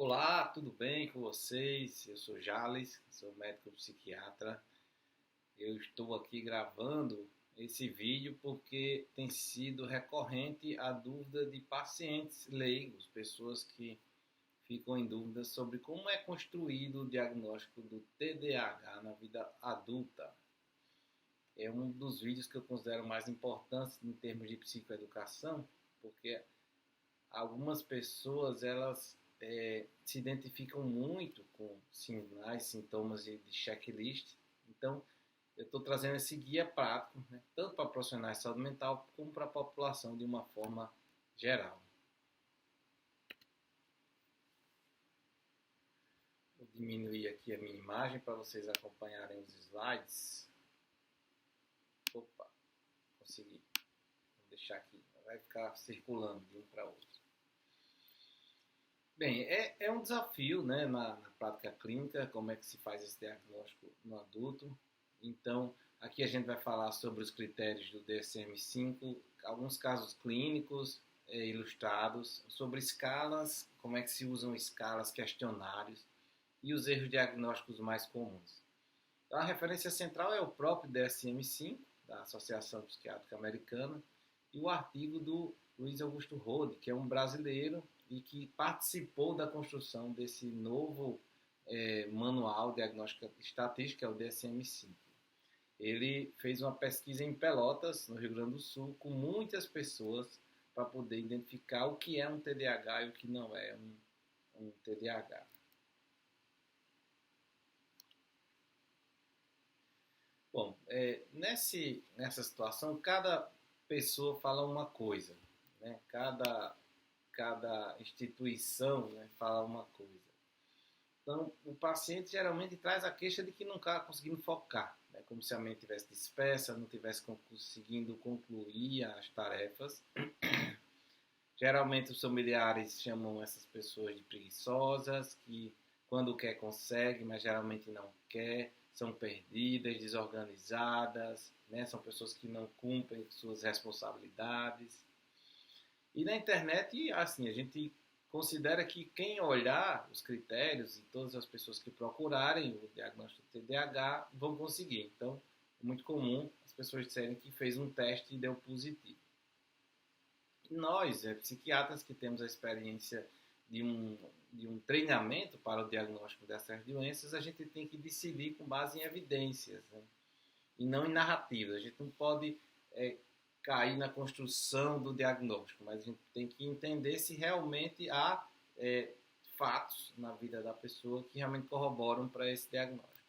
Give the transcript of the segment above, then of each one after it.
Olá, tudo bem com vocês? Eu sou Jales, sou médico psiquiatra. Eu estou aqui gravando esse vídeo porque tem sido recorrente a dúvida de pacientes leigos, pessoas que ficam em dúvida sobre como é construído o diagnóstico do TDAH na vida adulta. É um dos vídeos que eu considero mais importantes em termos de psicoeducação, porque algumas pessoas elas se identificam muito com sinais, sintomas de checklist. Então, eu estou trazendo esse guia prático, né, tanto para profissionais de saúde mental como para a população de uma forma geral. Vou diminuir aqui a minha imagem para vocês acompanharem os slides. Opa, consegui. Vou deixar aqui, vai ficar circulando de um para outro. Bem, é um desafio, né, na prática clínica, como é que se faz esse diagnóstico no adulto. Então, aqui a gente vai falar sobre os critérios do DSM-5, alguns casos clínicos ilustrados, sobre escalas, como é que se usam escalas, questionários e os erros diagnósticos mais comuns. Então, a referência central é o próprio DSM-5, da Associação Psiquiátrica Americana, e o artigo do Luiz Augusto Rode, que é um brasileiro e que participou da construção desse novo manual de diagnóstica estatística, que é o DSM-5. Ele fez uma pesquisa em Pelotas, no Rio Grande do Sul, com muitas pessoas para poder identificar o que é um TDAH e o que não é um TDAH. Bom, nessa situação, cada pessoa fala uma coisa, né? Cada instituição, né, fala uma coisa. Então, o paciente geralmente traz a queixa de que não está conseguindo focar, né? Como se a mente estivesse dispersa, não estivesse conseguindo concluir as tarefas. Geralmente os familiares chamam essas pessoas de preguiçosas, que quando quer consegue, mas geralmente não quer, são perdidas, desorganizadas, né? São pessoas que não cumprem suas responsabilidades. E na internet, assim, a gente considera que quem olhar os critérios e todas as pessoas que procurarem o diagnóstico do TDAH vão conseguir. Então, é muito comum as pessoas disserem que fez um teste e deu positivo. E nós, psiquiatras que temos a experiência de um treinamento para o diagnóstico dessas doenças, a gente tem que decidir com base em evidências, né? E não em narrativas. A gente não pode cair na construção do diagnóstico, mas a gente tem que entender se realmente há fatos na vida da pessoa que realmente corroboram para esse diagnóstico.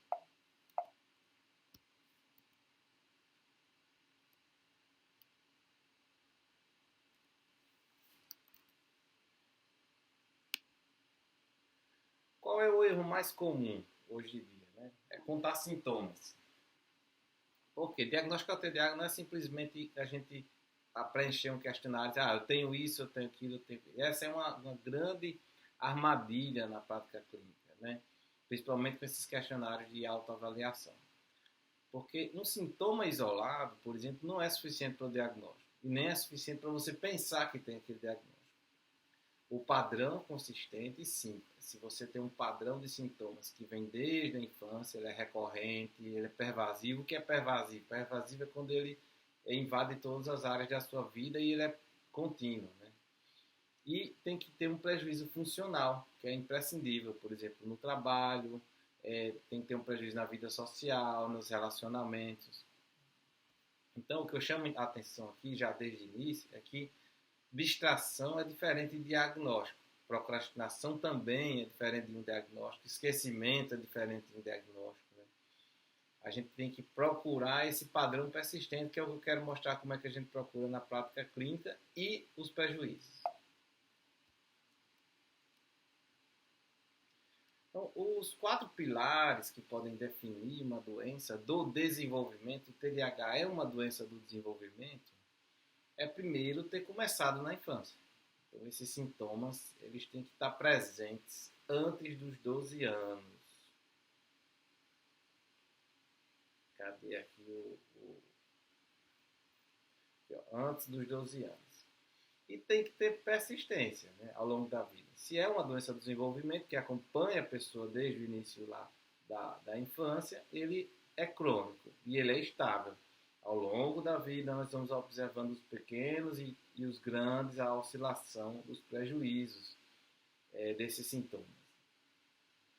Qual é o erro mais comum hoje em dia, né? É contar sintomas. Porque diagnosticar o TDAH não é simplesmente a gente preencher um questionário, dizer, eu tenho isso, eu tenho aquilo, eu tenho... Essa é uma grande armadilha na prática clínica, né? Principalmente com esses questionários de autoavaliação. Porque um sintoma isolado, por exemplo, não é suficiente para o diagnóstico. E nem é suficiente para você pensar que tem aquele diagnóstico. O padrão consistente, sim. Se você tem um padrão de sintomas que vem desde a infância, ele é recorrente, ele é pervasivo. O que é pervasivo? Pervasivo é quando ele invade todas as áreas da sua vida e ele é contínuo, né? E tem que ter um prejuízo funcional, que é imprescindível, por exemplo, no trabalho, tem que ter um prejuízo na vida social, nos relacionamentos. Então, o que eu chamo a atenção aqui, já desde o início, é que distração é diferente de diagnóstico. Procrastinação também é diferente de um diagnóstico. Esquecimento é diferente de um diagnóstico, né? A gente tem que procurar esse padrão persistente, que é o que eu quero mostrar como é que a gente procura na prática clínica e os prejuízos. Então, os 4 pilares que podem definir uma doença do desenvolvimento, o TDAH é uma doença do desenvolvimento, é primeiro ter começado na infância. Então, esses sintomas eles têm que estar presentes antes dos 12 anos. Cadê aqui aqui, ó, antes dos 12 anos. E tem que ter persistência, né, ao longo da vida. Se é uma doença do desenvolvimento que acompanha a pessoa desde o início lá da infância, ele é crônico e ele é estável. Ao longo da vida, nós vamos observando os pequenos e os grandes, a oscilação dos prejuízos desses sintomas.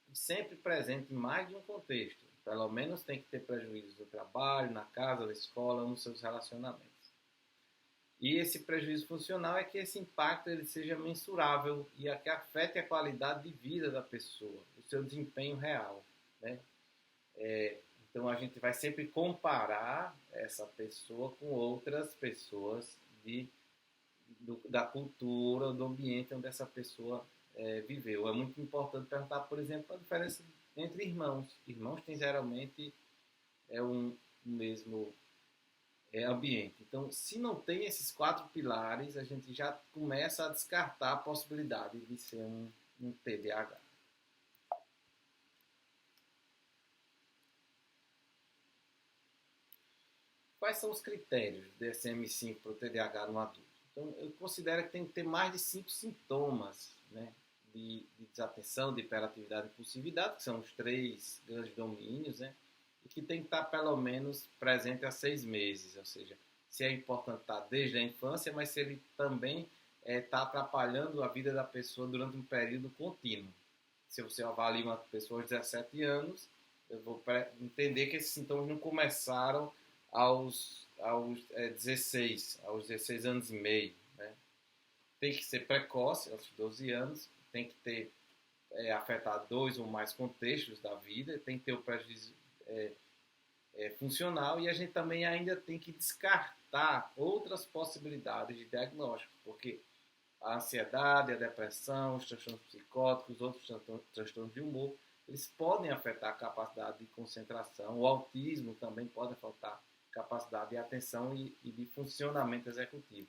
E sempre presente em mais de um contexto. Pelo menos tem que ter prejuízos no trabalho, na casa, na escola, nos seus relacionamentos. E esse prejuízo funcional é que esse impacto ele seja mensurável e que afete a qualidade de vida da pessoa, o seu desempenho real, né? Então a gente vai sempre comparar essa pessoa com outras pessoas da cultura, do ambiente onde essa pessoa viveu. É muito importante perguntar, por exemplo, a diferença entre irmãos. Irmãos têm geralmente um mesmo ambiente. Então, se não tem esses 4 pilares, a gente já começa a descartar a possibilidade de ser um TDAH. Quais são os critérios do DSM-5 para o TDAH no adulto? Então, eu considero que tem que ter mais de 5 sintomas, né, de desatenção, de hiperatividade e impulsividade, que são os 3 grandes domínios, né, e que tem que estar pelo menos presente há 6 meses, ou seja, se é importante estar desde a infância, mas se ele também está atrapalhando a vida da pessoa durante um período contínuo. Se você avalia uma pessoa aos 17 anos, eu vou entender que esses sintomas não começaram aos 16 anos e meio. Né? Tem que ser precoce, aos 12 anos, tem que ter afetado 2 ou mais contextos da vida, tem que ter o prejuízo funcional e a gente também ainda tem que descartar outras possibilidades de diagnóstico, porque a ansiedade, a depressão, os transtornos psicóticos, outros transtornos de humor, eles podem afetar a capacidade de concentração, o autismo também pode afetar capacidade de atenção e de funcionamento executivo.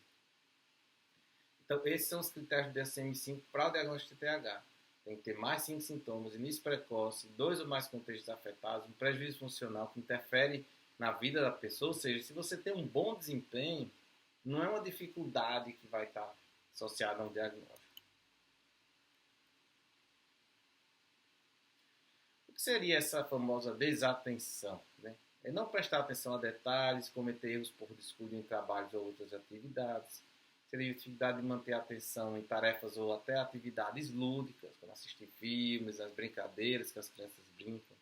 Então, esses são os critérios do DSM-5 para o diagnóstico de TDAH. Tem que ter mais 5 sintomas, início precoce, 2 ou mais contextos afetados, um prejuízo funcional que interfere na vida da pessoa. Ou seja, se você tem um bom desempenho, não é uma dificuldade que vai estar associada a um diagnóstico. O que seria essa famosa desatenção? Né? É não prestar atenção a detalhes, cometer erros por descuido em trabalhos ou outras atividades. Seria a dificuldade de manter a atenção em tarefas ou até atividades lúdicas, como assistir filmes, as brincadeiras que as crianças brincam.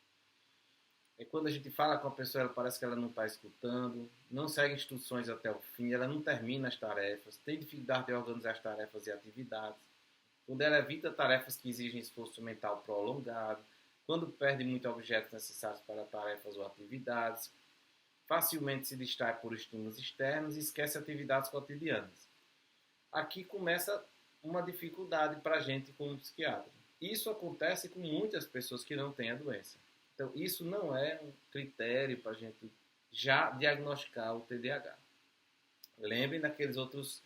É quando a gente fala com a pessoa, ela parece que ela não está escutando, não segue instruções até o fim, ela não termina as tarefas, tem dificuldade de organizar as tarefas e atividades. Quando ela evita tarefas que exigem esforço mental prolongado, quando perde muitos objetos necessários para tarefas ou atividades, facilmente se distrai por estímulos externos e esquece atividades cotidianas. Aqui começa uma dificuldade para a gente como psiquiatra. Isso acontece com muitas pessoas que não têm a doença. Então, isso não é um critério para a gente já diagnosticar o TDAH. Lembrem daqueles outros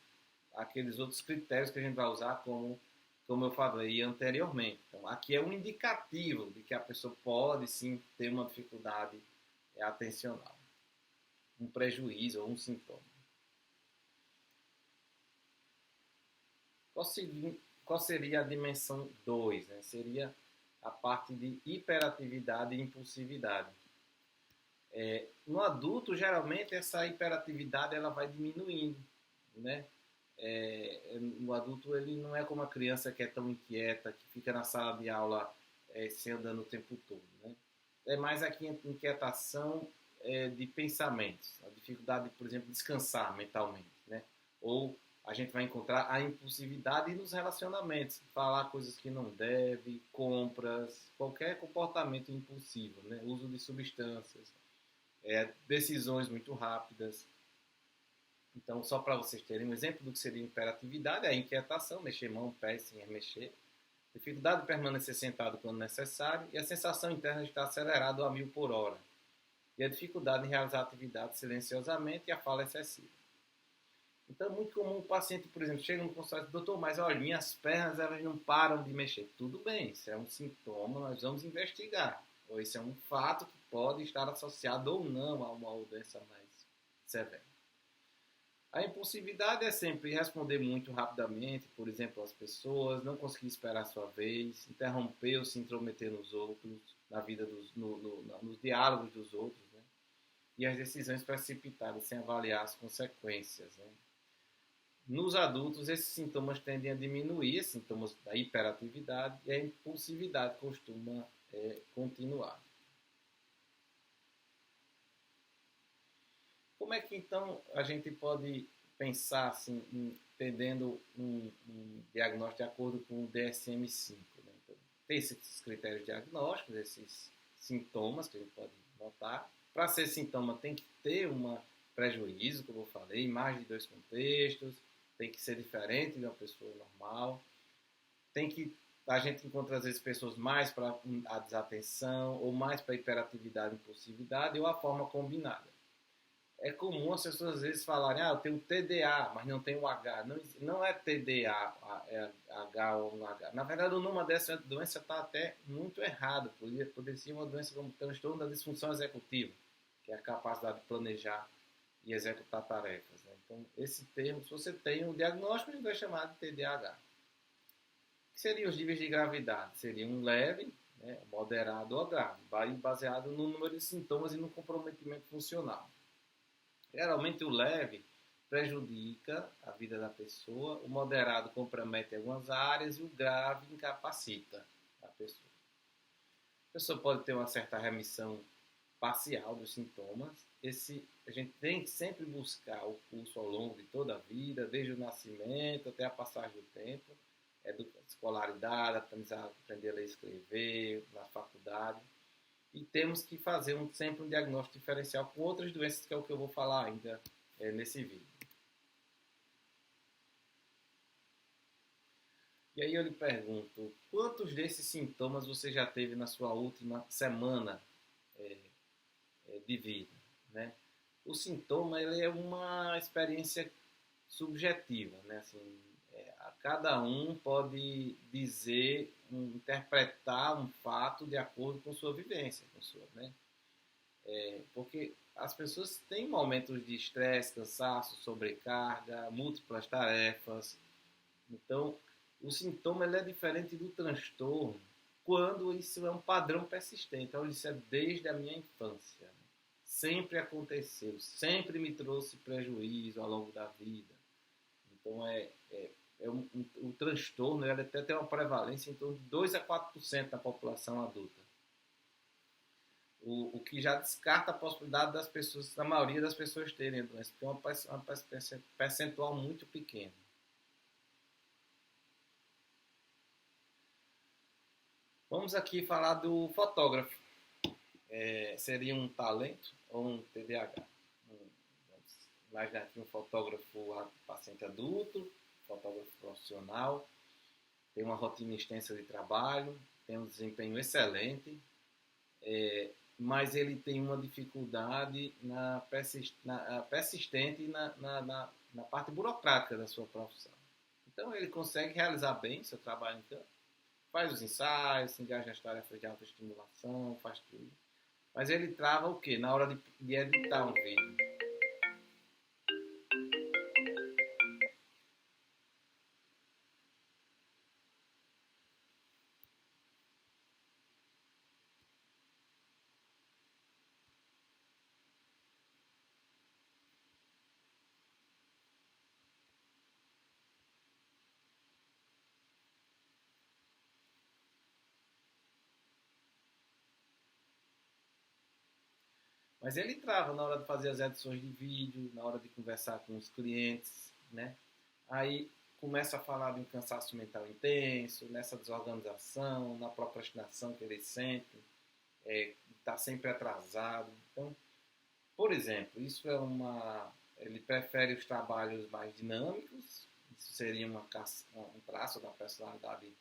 critérios que a gente vai usar como eu falei anteriormente. Então, aqui é um indicativo de que a pessoa pode sim ter uma dificuldade atencional, um prejuízo ou um sintoma. Qual seria a dimensão 2? Né? Seria a parte de hiperatividade e impulsividade. No adulto, geralmente, essa hiperatividade ela vai diminuindo. Né? No adulto, ele não é como a criança que é tão inquieta, que fica na sala de aula se andando o tempo todo. Né? É mais aqui a inquietação de pensamentos, a dificuldade, por exemplo, de descansar mentalmente. Né? Ou a gente vai encontrar a impulsividade nos relacionamentos, falar coisas que não deve, compras, qualquer comportamento impulsivo, né? Uso de substâncias, decisões muito rápidas. Então, só para vocês terem um exemplo do que seria hiperatividade, é a inquietação, mexer mão, pé sem mexer, dificuldade de permanecer sentado quando necessário e a sensação interna de estar acelerado a 1000 por hora. E a dificuldade em realizar atividades silenciosamente e a fala excessiva. Então é muito comum o paciente, por exemplo, chega no consultório e diz, doutor, mas olha, minhas pernas elas não param de mexer. Tudo bem, isso é um sintoma, nós vamos investigar. Ou isso é um fato que pode estar associado ou não a uma doença mais severa. A impulsividade é sempre responder muito rapidamente, por exemplo, às pessoas, não conseguir esperar a sua vez, interromper ou se intrometer nos outros, na vida nos diálogos dos outros, né? E as decisões precipitadas sem avaliar as consequências, né? Nos adultos, esses sintomas tendem a diminuir, sintomas da hiperatividade, e a impulsividade costuma continuar. Como é que então a gente pode pensar assim, entendendo um diagnóstico de acordo com o DSM-5? Né? Então, tem esses critérios diagnósticos, esses sintomas que a gente pode notar. Para ser sintoma tem que ter um prejuízo, como eu falei, mais de 2 contextos, tem que ser diferente de uma pessoa normal, a gente encontra às vezes pessoas mais para a desatenção, ou mais para a hiperatividade e impulsividade, ou a forma combinada. É comum as pessoas às vezes falarem, eu tenho TDA, mas não tenho H. Não é TDA, é H ou um H. Na verdade, o nome dessa doença está até muito errado. Poderia ser uma doença como transtorno da disfunção executiva, que é a capacidade de planejar e executar tarefas. Né? Então, esse termo, se você tem um diagnóstico, a gente vai chamar de TDAH. O que seriam os níveis de gravidade? Seria um leve, né, moderado ou grave, baseado no número de sintomas e no comprometimento funcional. Geralmente o leve prejudica a vida da pessoa, o moderado compromete algumas áreas e o grave incapacita a pessoa. A pessoa pode ter uma certa remissão parcial dos sintomas. A gente tem que sempre buscar o curso ao longo de toda a vida, desde o nascimento até a passagem do tempo, escolaridade, aprender a ler e escrever, na faculdade. E temos que fazer sempre um diagnóstico diferencial com outras doenças, que é o que eu vou falar ainda nesse vídeo. E aí eu lhe pergunto, quantos desses sintomas você já teve na sua última semana de vida? Né? O sintoma ele é uma experiência subjetiva, né? Assim, cada um pode dizer, interpretar um fato de acordo com sua vivência, né? Porque as pessoas têm momentos de estresse, cansaço, sobrecarga, múltiplas tarefas. Então, o sintoma ele é diferente do transtorno quando isso é um padrão persistente. Então, isso é desde a minha infância. Né? Sempre aconteceu, sempre me trouxe prejuízo ao longo da vida. Então, o transtorno ele até tem uma prevalência em torno de 2 a 4% da população adulta. O que já descarta a possibilidade das pessoas, da maioria das pessoas terem a doença, porque é uma percentual muito pequena. Vamos aqui falar do fotógrafo. Seria um talento ou um TDAH? Vamos imaginar aqui um fotógrafo paciente adulto, fotógrafo profissional, tem uma rotina extensa de trabalho, tem um desempenho excelente, mas ele tem uma dificuldade persistente na parte burocrática da sua profissão. Então ele consegue realizar bem seu trabalho em campo, faz os ensaios, se engaja nas tarefas de autoestimulação, faz tudo. Mas ele trava o quê? Na hora de editar um vídeo. Mas ele trava na hora de fazer as edições de vídeo, na hora de conversar com os clientes, né? Aí começa a falar de um cansaço mental intenso, nessa desorganização, na procrastinação que ele sente, está sempre atrasado. Então, por exemplo, ele prefere os trabalhos mais dinâmicos, isso seria um traço da personalidade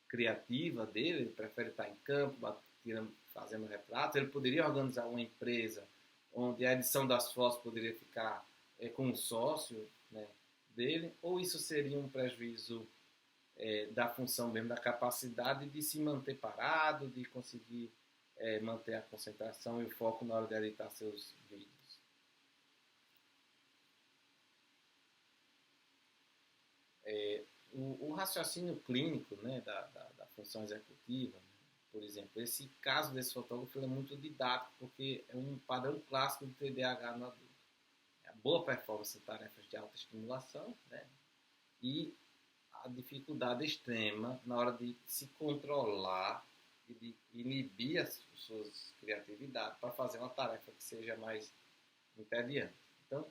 criativa dele, ele prefere estar em campo, fazendo retratos. Ele poderia organizar uma empresa onde a edição das fotos poderia ficar com um sócio, né, dele, ou isso seria um prejuízo da função mesmo, da capacidade de se manter parado, de conseguir manter a concentração e o foco na hora de editar seus vídeos. O raciocínio clínico, né, da função executiva, né, por exemplo, esse caso desse fotógrafo é muito didático, porque é um padrão clássico do TDAH no adulto. A boa performance em tarefas de alta estimulação, né, e a dificuldade extrema na hora de se controlar e de inibir as suas criatividades para fazer uma tarefa que seja mais entediante. Então,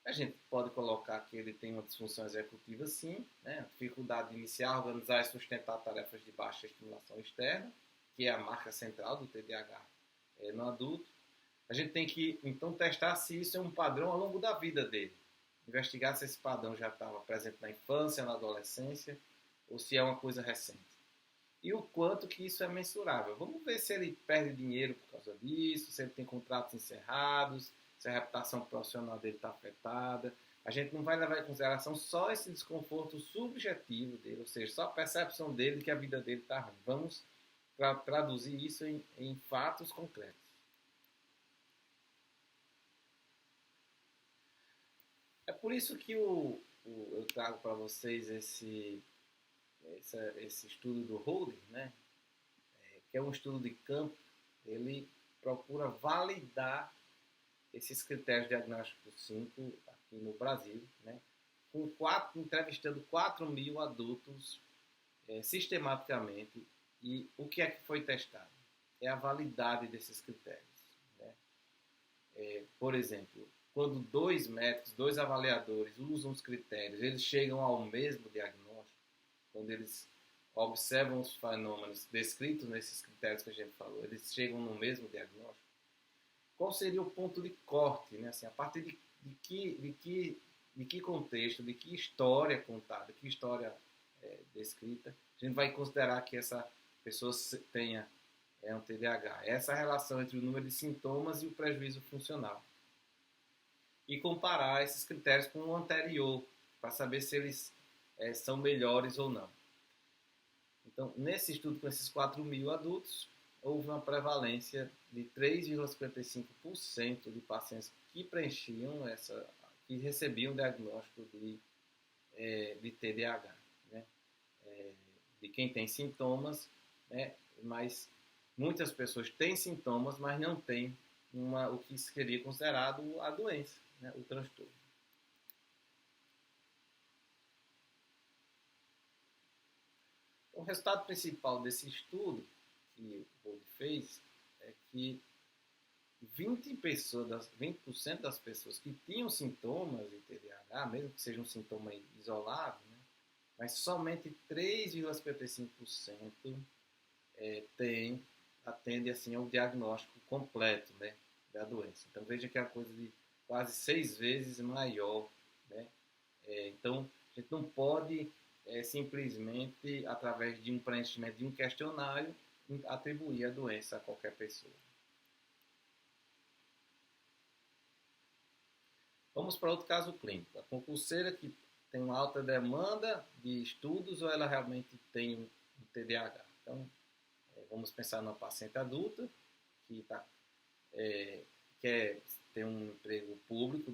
a gente pode colocar que ele tem uma disfunção executiva, sim, né? A dificuldade de iniciar, organizar e sustentar tarefas de baixa estimulação externa, que é a marca central do TDAH no adulto. A gente tem que, então, testar se isso é um padrão ao longo da vida dele. Investigar se esse padrão já estava presente na infância, na adolescência, ou se é uma coisa recente. E o quanto que isso é mensurável. Vamos ver se ele perde dinheiro por causa disso, se ele tem contratos encerrados, se a reputação profissional dele está afetada. A gente não vai levar em consideração só esse desconforto subjetivo dele, ou seja, só a percepção dele que a vida dele está ruim. Vamos traduzir isso em fatos concretos. É por isso que eu trago para vocês esse estudo do Holder, né? Que é um estudo de campo. Ele procura validar esses critérios diagnósticos 5 aqui no Brasil, né? Entrevistando 4.000 adultos sistematicamente. E o que é que foi testado? É a validade desses critérios. Né? Por exemplo, quando dois médicos, dois avaliadores usam os critérios, eles chegam ao mesmo diagnóstico, quando eles observam os fenômenos descritos nesses critérios que a gente falou, eles chegam no mesmo diagnóstico. Qual seria o ponto de corte, né? Assim, a partir de que contexto, de que história contada, de que história descrita, a gente vai considerar que essa pessoa tenha um TDAH. Essa relação entre o número de sintomas e o prejuízo funcional. E comparar esses critérios com o anterior, para saber se eles são melhores ou não. Então, nesse estudo com esses 4.000 adultos, houve uma prevalência de 3,55% de pacientes que preenchiam que recebiam diagnóstico de TDAH, né? De quem tem sintomas, né? Mas muitas pessoas têm sintomas, mas não têm o que seria considerado a doença, né? O transtorno. O resultado principal desse estudo que o Bode fez é que 20% das pessoas que tinham sintomas de TDAH, mesmo que seja um sintoma isolado, né, mas somente 3,55% atende assim, ao diagnóstico completo, né, da doença. Então veja que é uma coisa de quase 6 vezes maior. Né? Então a gente não pode simplesmente, através de um preenchimento de um questionário, atribuir a doença a qualquer pessoa. Vamos para outro caso clínico. A concurseira que tem uma alta demanda de estudos ou ela realmente tem um TDAH? Então, vamos pensar numa paciente adulta que quer ter um emprego público,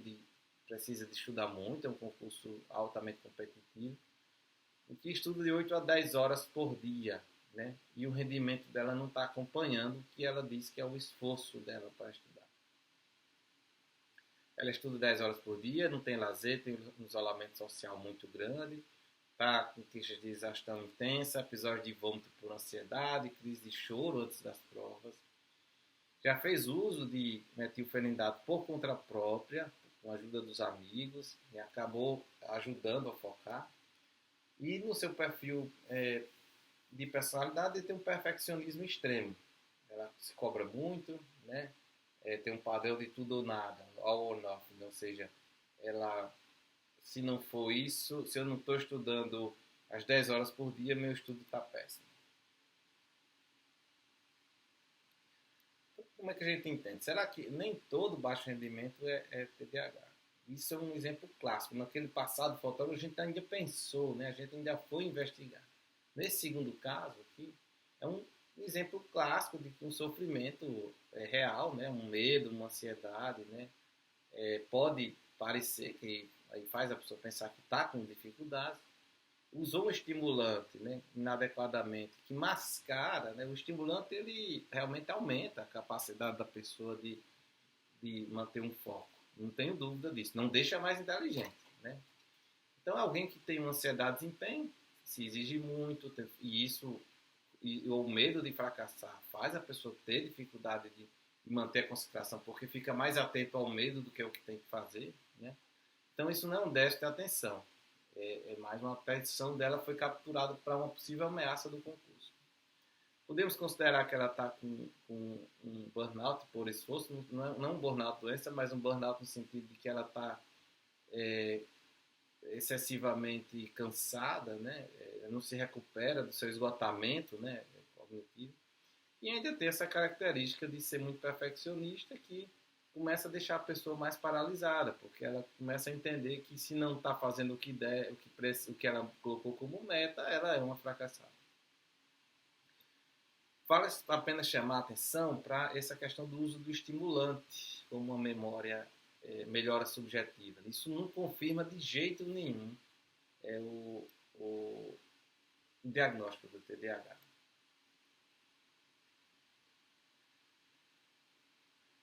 precisa de estudar muito, é um concurso altamente competitivo, em que estuda de 8 a 10 horas por dia, né? E o rendimento dela não está acompanhando o que ela diz que é o esforço dela para estudar. Ela estuda 10 horas por dia, não tem lazer, tem um isolamento social muito grande, está com queixas de exaustão intensa, episódio de vômito por ansiedade, crise de choro antes das provas. Já fez uso de metilfenidato por conta própria, com a ajuda dos amigos, e acabou ajudando a focar. E no seu perfil de personalidade, ele tem um perfeccionismo extremo. Ela se cobra muito, né? Tem um padrão de tudo ou nada, all or nothing, ou seja, ela, se não for isso, se eu não estou estudando às 10 horas por dia, meu estudo está péssimo. Então, como é que a gente entende? Será que nem todo baixo rendimento é TDAH? Isso é um exemplo clássico. Naquele passado fotógrafo, a gente ainda pensou, né? A gente ainda foi investigar. Nesse segundo caso aqui, é um exemplo clássico de que um sofrimento real, né? Um medo, uma ansiedade, né? Pode parecer que aí faz a pessoa pensar que está com dificuldades, usou um estimulante, né, inadequadamente, que mascara, né, o estimulante ele realmente aumenta a capacidade da pessoa de manter um foco. Não tenho dúvida disso. Não deixa mais inteligente, né? Então, alguém que tem uma ansiedade de desempenho, se exige muito, e isso, e o medo de fracassar faz a pessoa ter dificuldade de manter a concentração, porque fica mais atento ao medo do que ao que tem que fazer, né? Então, isso não é um déficit de atenção. É mais uma petição dela foi capturada para uma possível ameaça do concurso. Podemos considerar que ela está com um burnout por esforço, não um burnout doença, mas um burnout no sentido de que ela está excessivamente cansada, né? Não se recupera do seu esgotamento, né, cognitivo. E ainda tem essa característica de ser muito perfeccionista que começa a deixar a pessoa mais paralisada, porque ela começa a entender que se não está fazendo o que der, o que ela colocou como meta, ela é uma fracassada. Vale a pena chamar a atenção para essa questão do uso do estimulante como uma memória melhora subjetiva. Isso não confirma de jeito nenhum o diagnóstico do TDAH.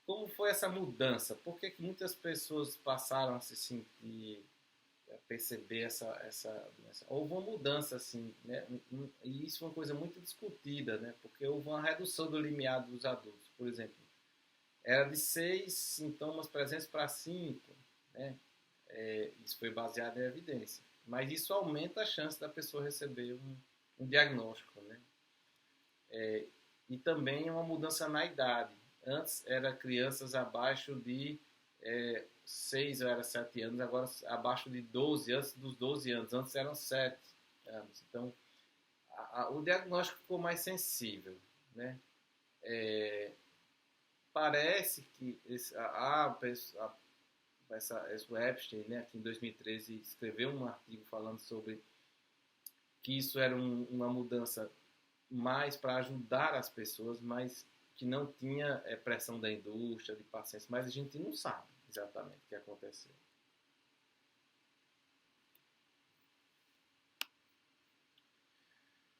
Como foi essa mudança? Por que muitas pessoas passaram a se sentir, a perceber essa doença? Houve uma mudança, assim, né? E isso é uma coisa muito discutida, né? Porque houve uma redução do limiar dos adultos. Por exemplo, era de 6 sintomas presentes para 5, né? Isso foi baseado em evidência. Mas isso aumenta a chance da pessoa receber um diagnóstico, né? E também uma mudança na idade. Antes era crianças abaixo de 6 ou era 7 anos, agora abaixo de 12, antes dos 12 anos. Antes eram 7 anos. Então, o diagnóstico ficou mais sensível, né? Parece que o Epstein, né, que em 2013 escreveu um artigo falando sobre que isso era uma mudança mais para ajudar as pessoas, mas que não tinha pressão da indústria, de pacientes, mas a gente não sabe exatamente o que aconteceu.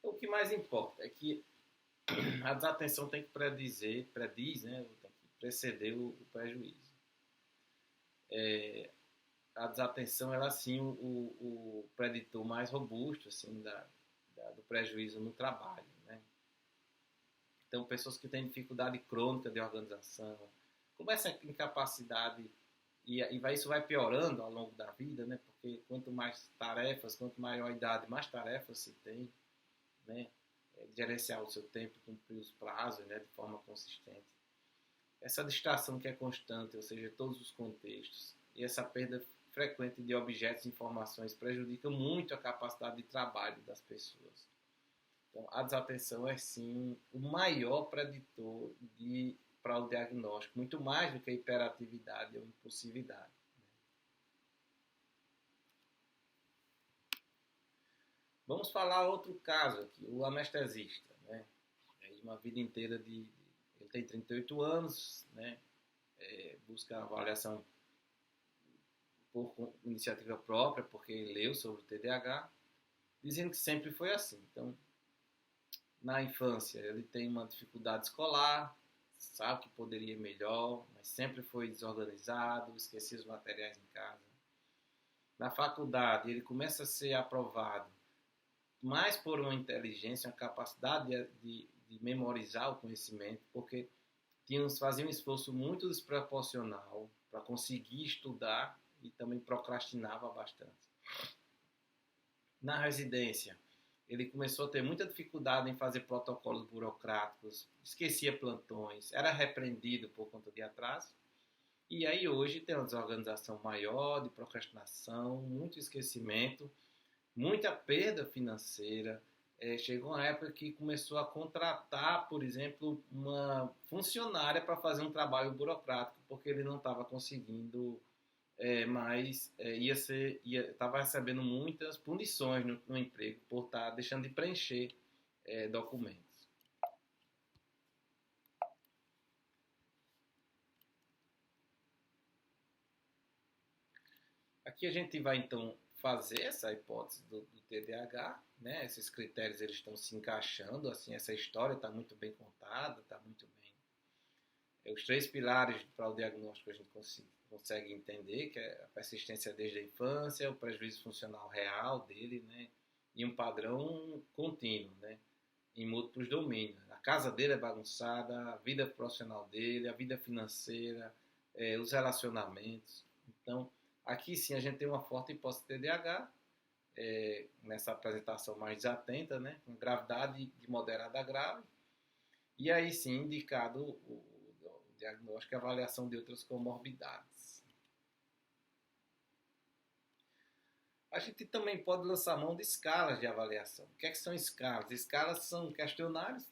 O que mais importa é que a desatenção tem que prediz, né, tem que preceder o prejuízo. A desatenção ela sim o preditor mais robusto assim do prejuízo no trabalho, né? Então pessoas que têm dificuldade crônica de organização, como essa incapacidade isso vai piorando ao longo da vida, né? Porque quanto mais tarefas, quanto maior a idade, mais tarefas se tem, né? Gerenciar o seu tempo, cumprir os prazos, né? De forma consistente. Essa distração que é constante, ou seja, todos os contextos, e essa perda frequente de objetos e informações prejudica muito a capacidade de trabalho das pessoas. Então, a desatenção é sim o maior preditor para o diagnóstico, muito mais do que a hiperatividade ou impulsividade. Vamos falar outro caso aqui, o anestesista, né? Uma vida inteira ele tem 38 anos, né? Busca avaliação por iniciativa própria, porque ele leu sobre o TDAH, dizendo que sempre foi assim. Então, na infância, ele tem uma dificuldade escolar, sabe que poderia ir melhor, mas sempre foi desorganizado, esquecia os materiais em casa. Na faculdade, ele começa a ser aprovado mais por uma inteligência, uma capacidade de memorizar o conhecimento, porque fazia um esforço muito desproporcional para conseguir estudar e também procrastinava bastante. Na residência, ele começou a ter muita dificuldade em fazer protocolos burocráticos, esquecia plantões, era repreendido por conta de atraso. E aí hoje tem uma desorganização maior, de procrastinação, muito esquecimento, muita perda financeira. Chegou uma época que começou a contratar, por exemplo, uma funcionária para fazer um trabalho burocrático, porque ele não estava conseguindo mas estava recebendo muitas punições no emprego por estar deixando de preencher documentos. Aqui a gente vai então fazer essa hipótese do TDAH, né? Esses critérios eles estão se encaixando, assim, essa história está muito bem contada, está muito bem. Os 3 pilares para o diagnóstico a gente consegue entender, que é a persistência desde a infância, o prejuízo funcional real dele, né? E um padrão contínuo, né? Em múltiplos domínios. A casa dele é bagunçada, a vida profissional dele, a vida financeira, os relacionamentos. Então, aqui sim a gente tem uma forte hipótese de TDAH, nessa apresentação mais desatenta, né? Com gravidade de moderada a grave. E aí sim indicado o diagnóstico e avaliação de outras comorbidades. A gente também pode lançar mão de escalas de avaliação. O que é que são escalas? Escalas são questionários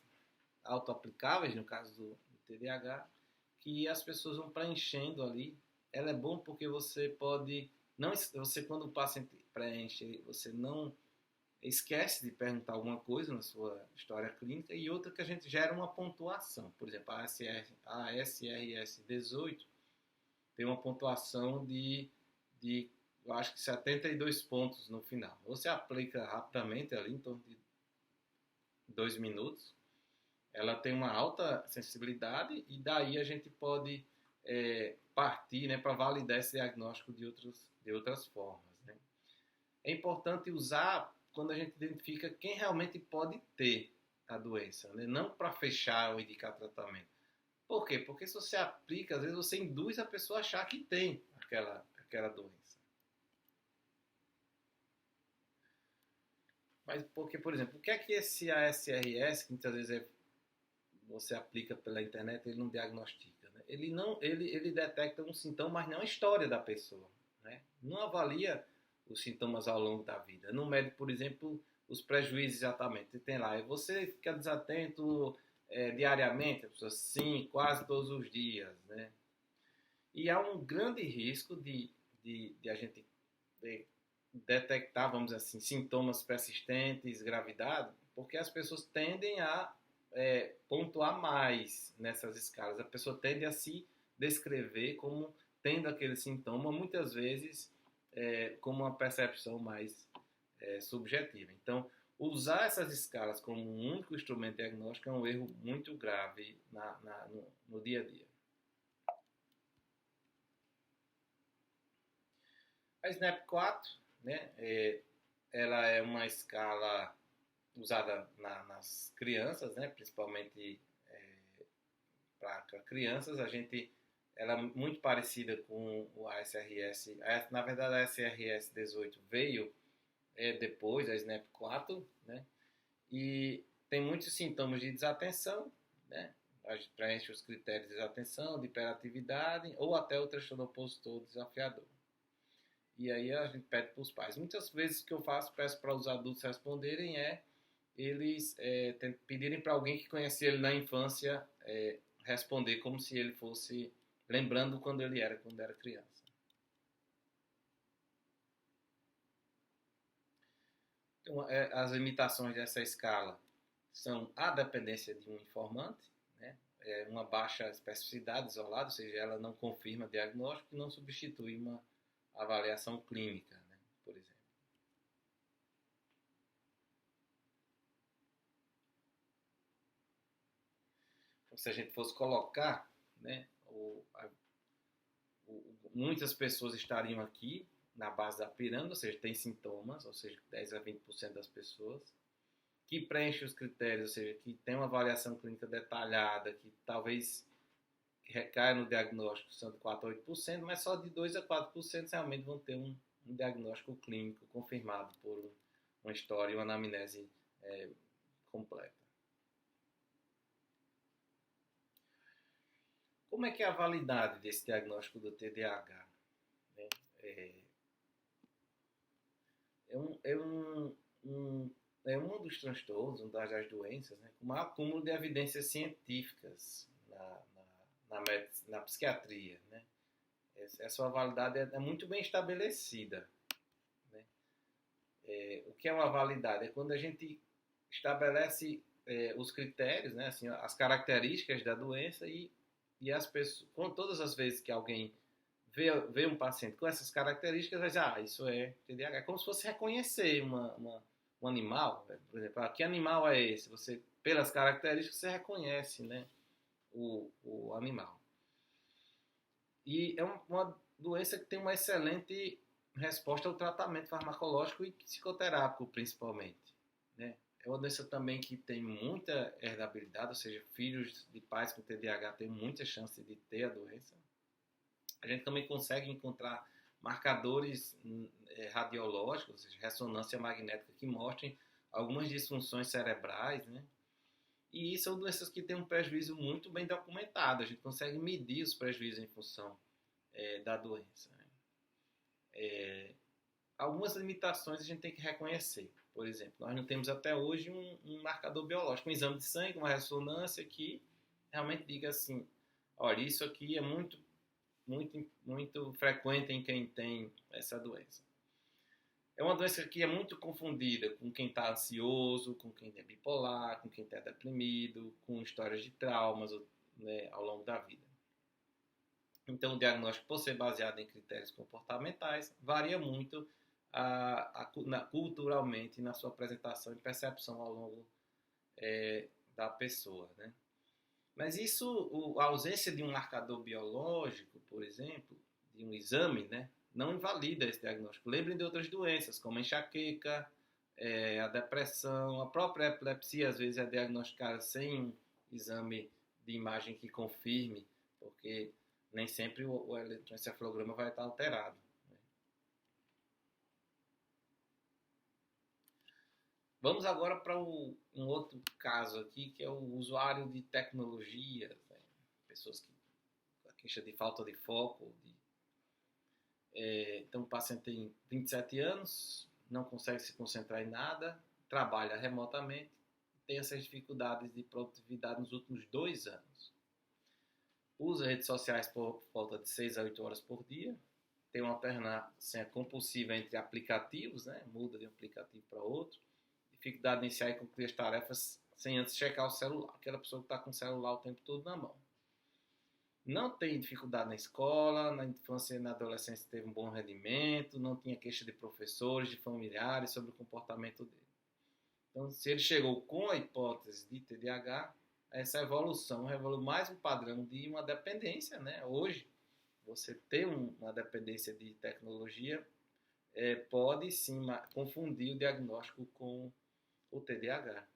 auto-aplicáveis, no caso do TDAH, que as pessoas vão preenchendo ali. Ela é bom porque você pode... Você, quando o paciente preenche, você não esquece de perguntar alguma coisa na sua história clínica, e outra que a gente gera uma pontuação. Por exemplo, a SRS 18 tem uma pontuação de eu acho que 72 pontos no final. Você aplica rapidamente ali, em torno de 2 minutos. Ela tem uma alta sensibilidade e daí a gente pode partir, né, para validar esse diagnóstico de outras formas, né? É importante usar quando a gente identifica quem realmente pode ter a doença, né? Não para fechar ou indicar tratamento. Por quê? Porque se você aplica, às vezes você induz a pessoa a achar que tem aquela doença. Mas porque, por exemplo, o que é que esse ASRS, que muitas vezes você aplica pela internet, ele não diagnostica, né? Ele detecta um sintoma, mas não a história da pessoa, né? Não avalia os sintomas ao longo da vida. Não mede, por exemplo, os prejuízos exatamente. Tem lá, você fica desatento diariamente, a pessoa, sim, quase todos os dias, né? E há um grande risco de a gente detectar, vamos dizer assim, sintomas persistentes, gravidade, porque as pessoas tendem a pontuar mais nessas escalas. A pessoa tende a se descrever como tendo aquele sintoma, muitas vezes como uma percepção mais subjetiva. Então, usar essas escalas como um único instrumento diagnóstico é um erro muito grave no dia a dia. A SNAP-4, né, ela é uma escala usada nas crianças, né, principalmente para crianças. Ela é muito parecida com o ASRS. Na verdade, a ASRS 18 veio depois da SNAP-4, né, e tem muitos sintomas de desatenção, né, a gente preenche os critérios de desatenção, de hiperatividade ou até o transtorno opositor desafiador. E aí a gente pede para os pais. Muitas vezes o que eu faço, peço para os adultos responderem eles pedirem para alguém que conhecia ele na infância responder como se ele fosse lembrando quando era criança. Então, as limitações dessa escala são a dependência de um informante, né? Uma baixa especificidade isolada, ou seja, ela não confirma diagnóstico e não substitui uma avaliação clínica, né, por exemplo. Então, se a gente fosse colocar, né, muitas pessoas estariam aqui na base da pirâmide, ou seja, tem sintomas, ou seja, 10 a 20% das pessoas, que preenchem os critérios, ou seja, que tem uma avaliação clínica detalhada, que talvez recaia no diagnóstico, são de 4 a 8%, mas só de 2 a 4% realmente vão ter um diagnóstico clínico confirmado por uma história e uma anamnese completa. Como é que é a validade desse diagnóstico do TDAH? É um dos transtornos, uma das doenças, né, com um acúmulo de evidências científicas na psiquiatria, né? Essa validade é muito bem estabelecida, né? O que é uma validade? É quando a gente estabelece os critérios, né, assim, as características da doença e as pessoas, com todas as vezes que alguém vê um paciente com essas características, vai dizer, isso é TDAH. É como se fosse reconhecer um animal, né? Por exemplo, que animal é esse? Você, pelas características, você reconhece, né, o animal. E é uma doença que tem uma excelente resposta ao tratamento farmacológico e psicoterápico, principalmente, né? É uma doença também que tem muita herdabilidade, ou seja, filhos de pais com TDAH têm muita chance de ter a doença. A gente também consegue encontrar marcadores radiológicos, ou seja, ressonância magnética, que mostrem algumas disfunções cerebrais, né? E são doenças que têm um prejuízo muito bem documentado. A gente consegue medir os prejuízos em função da doença, né? Algumas limitações a gente tem que reconhecer. Por exemplo, nós não temos até hoje um marcador biológico, um exame de sangue, uma ressonância que realmente diga assim, olha, isso aqui é muito frequente em quem tem essa doença. É uma doença que é muito confundida com quem está ansioso, com quem é bipolar, com quem está deprimido, com histórias de traumas, né, ao longo da vida. Então, o diagnóstico, por ser baseado em critérios comportamentais, varia muito culturalmente na sua apresentação e percepção ao longo da pessoa, né? Mas isso, a ausência de um marcador biológico, por exemplo, de um exame, né, não invalida esse diagnóstico. Lembrem de outras doenças, como a enxaqueca, a depressão, a própria epilepsia, às vezes é diagnosticada sem um exame de imagem que confirme, porque nem sempre o eletroencefalograma vai estar alterado. Vamos agora para um outro caso aqui, que é o usuário de tecnologia, né? Pessoas que queixa de falta de foco. Então, o paciente tem 27 anos, não consegue se concentrar em nada, trabalha remotamente, tem essas dificuldades de produtividade nos últimos 2 anos. Usa redes sociais por volta de 6 a 8 horas por dia, tem uma alternância compulsiva entre aplicativos, né? Muda de um aplicativo para outro, dificuldade de iniciar e concluir as tarefas sem antes checar o celular, aquela pessoa que está com o celular o tempo todo na mão. Não tem dificuldade na escola, na infância e na adolescência teve um bom rendimento, não tinha queixa de professores, de familiares sobre o comportamento dele. Então, se ele chegou com a hipótese de TDAH, essa evolução revelou mais um padrão de uma dependência, né? Hoje, você ter uma dependência de tecnologia pode sim confundir o diagnóstico com o TDAH.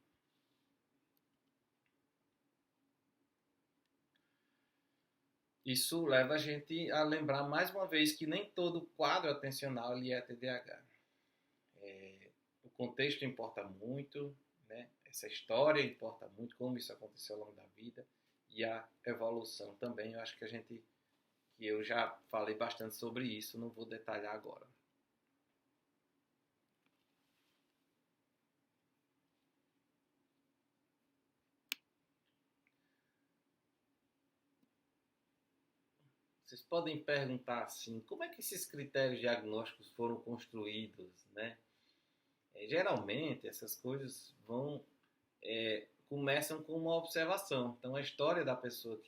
Isso leva a gente a lembrar mais uma vez que nem todo quadro atencional é TDAH. O contexto importa muito, né? Essa história importa muito, como isso aconteceu ao longo da vida, e a evolução também. Eu acho que eu já falei bastante sobre isso, não vou detalhar agora. Vocês podem perguntar assim, como é que esses critérios diagnósticos foram construídos, né? Geralmente essas coisas começam com uma observação. Então a história da pessoa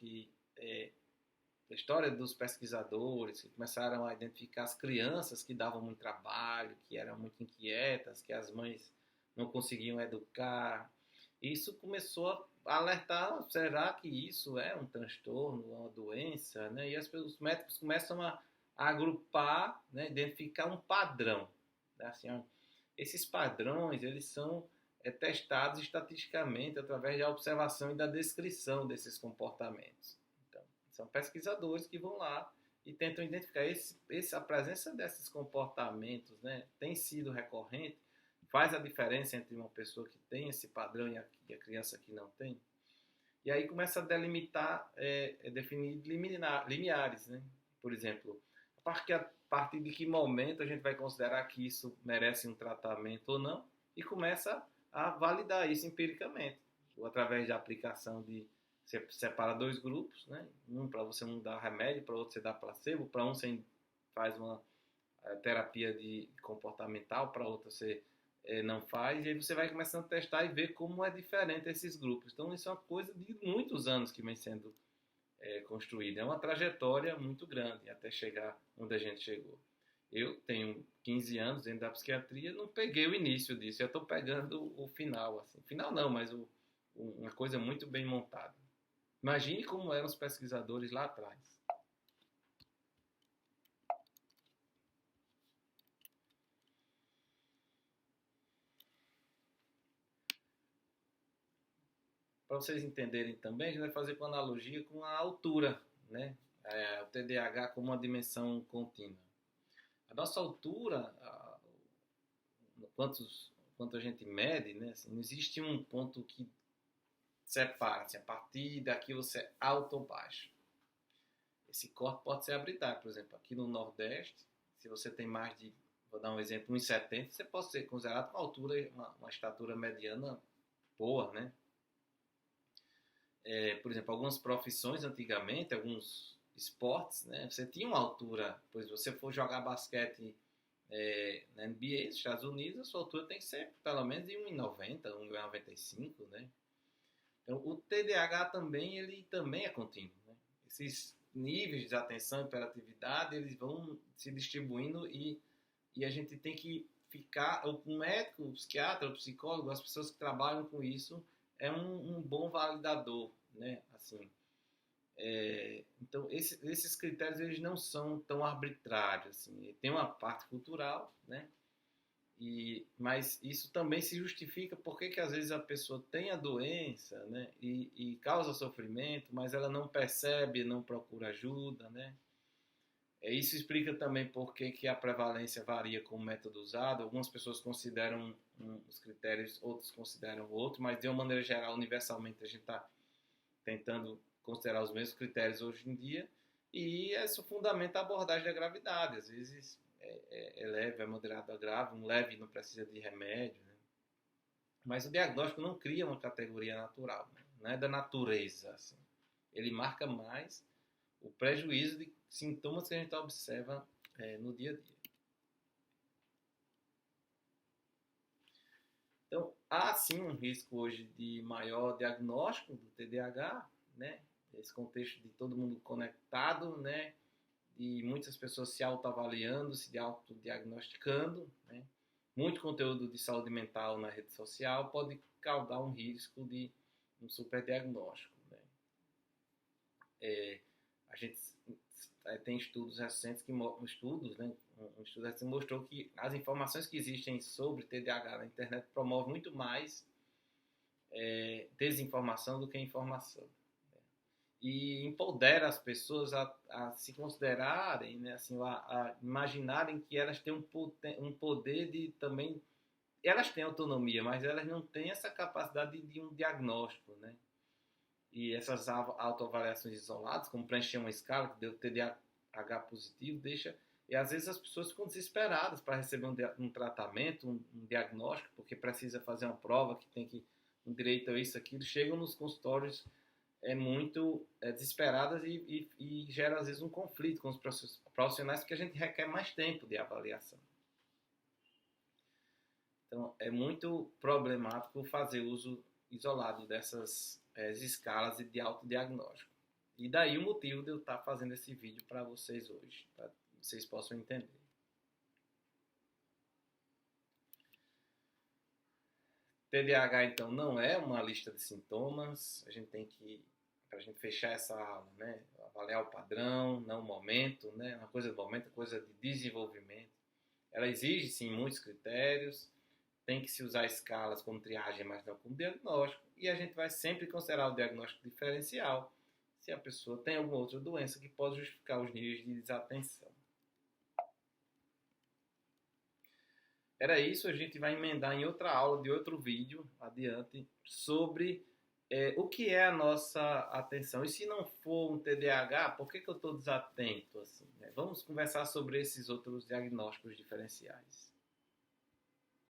a história dos pesquisadores que começaram a identificar as crianças que davam muito trabalho, que eram muito inquietas, que as mães não conseguiam educar. Isso começou a alertar, será que isso é um transtorno, uma doença, né? E os médicos começam a agrupar, né? Identificar um padrão, né? Assim, esses padrões, eles são testados estatisticamente através da observação e da descrição desses comportamentos. Então, são pesquisadores que vão lá e tentam identificar a presença desses comportamentos, né? Tem sido recorrente, faz a diferença entre uma pessoa que tem esse padrão e a criança que não tem. E aí começa a delimitar, definir limiares, né? Por exemplo, a partir de que momento a gente vai considerar que isso merece um tratamento ou não, e começa a validar isso empiricamente, ou através da aplicação de você separa 2 grupos, né? Um para você não dar remédio, para outro você dá placebo, para um você faz uma terapia de comportamental, para outro você não faz, e aí você vai começando a testar e ver como é diferente esses grupos. Então isso é uma coisa de muitos anos que vem sendo construída. É uma trajetória muito grande até chegar onde a gente chegou. Eu tenho 15 anos dentro da psiquiatria, não peguei o início disso, eu estou pegando o final. Assim. Final não, mas uma coisa muito bem montada. Imagine como eram os pesquisadores lá atrás. Para vocês entenderem também, a gente vai fazer com analogia com a altura, né? O TDAH como uma dimensão contínua. A nossa altura, quanto a gente mede, né? Assim, não existe um ponto que separa. Assim, a partir daqui você é alto ou baixo. Esse corte pode ser arbitrário. Por exemplo, aqui no Nordeste, se você tem mais de, vou dar um exemplo, 1,70, você pode ser considerado uma altura, uma estatura mediana boa, né? Por exemplo, algumas profissões antigamente, alguns esportes, né? Você tinha uma altura, pois se você for jogar basquete na NBA, nos Estados Unidos, a sua altura tem que ser pelo menos de 1,90, 1,95, né? Então, o TDAH também, ele também é contínuo, né? Esses níveis de atenção e hiperatividade, eles vão se distribuindo e a gente tem que ficar, o médico, o psiquiatra, o psicólogo, as pessoas que trabalham com isso, é um bom validador, né? Assim, então, esses critérios eles não são tão arbitrários. Assim. Tem uma parte cultural, né? Mas isso também se justifica porque que às vezes a pessoa tem a doença, né? E causa sofrimento, mas ela não percebe, não procura ajuda, né? Isso explica também por que a prevalência varia com o método usado. Algumas pessoas consideram os critérios, outros consideram outro, mas de uma maneira geral, universalmente, a gente está tentando considerar os mesmos critérios hoje em dia, e isso fundamenta a abordagem da gravidade. Às vezes é leve, é moderado a grave, um leve não precisa de remédio, né? Mas o diagnóstico não cria uma categoria natural, né? Não é da natureza. Assim. Ele marca mais o prejuízo de sintomas que a gente observa no dia a dia. Então, há sim um risco hoje de maior diagnóstico do TDAH, né? Esse contexto de todo mundo conectado, né? E muitas pessoas se autoavaliando, se autodiagnosticando, né? Muito conteúdo de saúde mental na rede social pode causar um risco de um superdiagnóstico, né? A gente tem estudos recentes que estudos, né? Um estudo recente mostrou que as informações que existem sobre TDAH na internet promovem muito mais desinformação do que informação. E empodera as pessoas a se considerarem, né, assim, a imaginarem que elas têm um poder de também... Elas têm autonomia, mas elas não têm essa capacidade de um diagnóstico, né? E essas autoavaliações isoladas, como preencher uma escala que deu TDAH positivo, deixa... E às vezes as pessoas ficam desesperadas para receber um tratamento, um diagnóstico, porque precisa fazer uma prova, que tem que um direito a isso, aquilo. Chegam nos consultórios muito desesperadas e gera às vezes um conflito com os profissionais, porque a gente requer mais tempo de avaliação. Então é muito problemático fazer uso isolado dessas escalas de autodiagnóstico. E daí o motivo de eu estar fazendo esse vídeo para vocês hoje, para vocês possam entender. TDAH então não é uma lista de sintomas, a gente tem que, para a gente fechar essa aula, né, avaliar o padrão, não o momento, né, uma coisa do momento, coisa de desenvolvimento. Ela exige sim muitos critérios, tem que se usar escalas como triagem, mas não como diagnóstico, e a gente vai sempre considerar o diagnóstico diferencial se a pessoa tem alguma outra doença que pode justificar os níveis de desatenção. Era isso, a gente vai emendar em outra aula de outro vídeo adiante sobre o que é a nossa atenção. E se não for um TDAH, por que eu estou desatento? Assim, né? Vamos conversar sobre esses outros diagnósticos diferenciais.